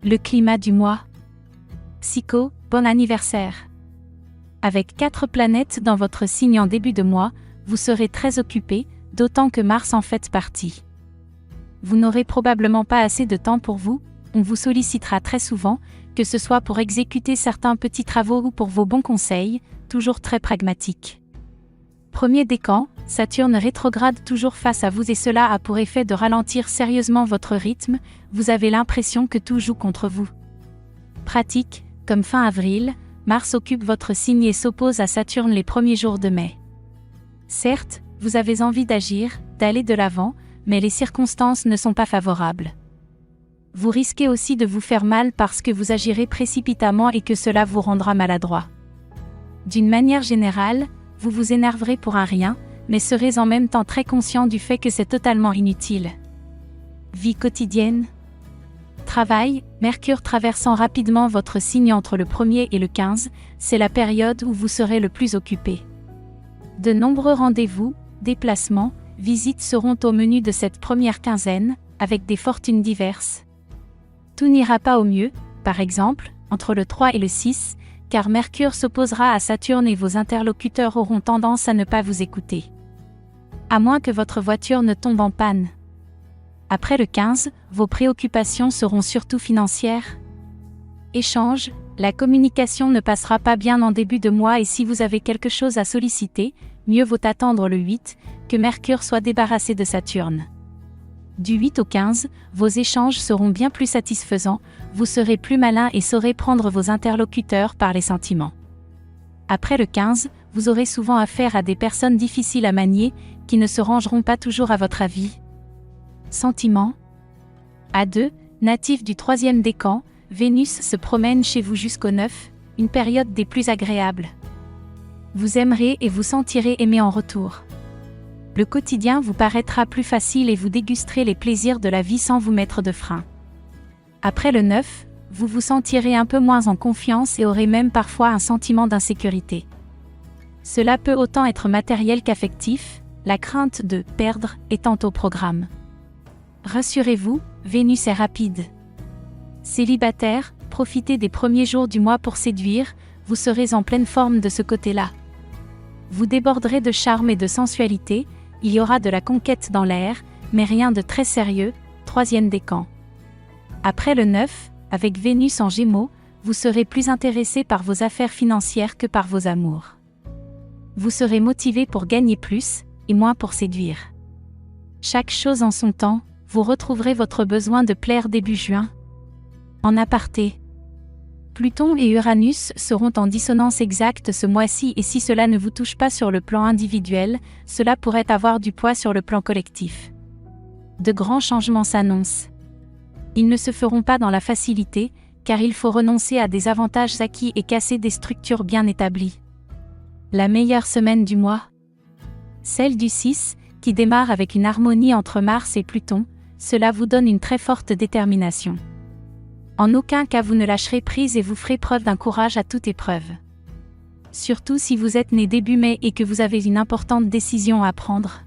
Le climat du mois. Psycho, bon anniversaire. Avec 4 planètes dans votre signe en début de mois, vous serez très occupé, d'autant que Mars en fait partie. Vous n'aurez probablement pas assez de temps pour vous, on vous sollicitera très souvent, que ce soit pour exécuter certains petits travaux ou pour vos bons conseils, toujours très pragmatiques. Premier décan, Saturne rétrograde toujours face à vous et cela a pour effet de ralentir sérieusement votre rythme, vous avez l'impression que tout joue contre vous. Pratique, comme fin avril, Mars occupe votre signe et s'oppose à Saturne les premiers jours de mai. Certes, vous avez envie d'agir, d'aller de l'avant, mais les circonstances ne sont pas favorables. Vous risquez aussi de vous faire mal parce que vous agirez précipitamment et que cela vous rendra maladroit. D'une manière générale, vous vous énerverez pour un rien, mais serez en même temps très conscient du fait que c'est totalement inutile. Vie quotidienne. Travail, Mercure traversant rapidement votre signe entre le 1er et le 15, c'est la période où vous serez le plus occupé. De nombreux rendez-vous, déplacements, visites seront au menu de cette première quinzaine, avec des fortunes diverses. Tout n'ira pas au mieux, par exemple, entre le 3 et le 6, car Mercure s'opposera à Saturne et vos interlocuteurs auront tendance à ne pas vous écouter. À moins que votre voiture ne tombe en panne. Après le 15, vos préoccupations seront surtout financières. Échange, la communication ne passera pas bien en début de mois et si vous avez quelque chose à solliciter, mieux vaut attendre le 8, que Mercure soit débarrassé de Saturne. Du 8 au 15, vos échanges seront bien plus satisfaisants, vous serez plus malin et saurez prendre vos interlocuteurs par les sentiments. Après le 15, vous aurez souvent affaire à des personnes difficiles à manier, qui ne se rangeront pas toujours à votre avis. Sentiments. À 2, natif du 3e décan, Vénus se promène chez vous jusqu'au 9, une période des plus agréables. Vous aimerez et vous sentirez aimé en retour. Le quotidien vous paraîtra plus facile et vous dégusterez les plaisirs de la vie sans vous mettre de frein. Après le 9, vous vous sentirez un peu moins en confiance et aurez même parfois un sentiment d'insécurité. Cela peut autant être matériel qu'affectif, la crainte de « perdre » étant au programme. Rassurez-vous, Vénus est rapide. Célibataire, profitez des premiers jours du mois pour séduire, vous serez en pleine forme de ce côté-là. Vous déborderez de charme et de sensualité, il y aura de la conquête dans l'air, mais rien de très sérieux, 3e décan. Après le 9, avec Vénus en Gémeaux, vous serez plus intéressé par vos affaires financières que par vos amours. Vous serez motivé pour gagner plus, et moins pour séduire. Chaque chose en son temps, vous retrouverez votre besoin de plaire début juin. En aparté. Pluton et Uranus seront en dissonance exacte ce mois-ci et si cela ne vous touche pas sur le plan individuel, cela pourrait avoir du poids sur le plan collectif. De grands changements s'annoncent. Ils ne se feront pas dans la facilité, car il faut renoncer à des avantages acquis et casser des structures bien établies. La meilleure semaine du mois. Celle du 6, qui démarre avec une harmonie entre Mars et Pluton, cela vous donne une très forte détermination. En aucun cas vous ne lâcherez prise et vous ferez preuve d'un courage à toute épreuve. Surtout si vous êtes né début mai et que vous avez une importante décision à prendre.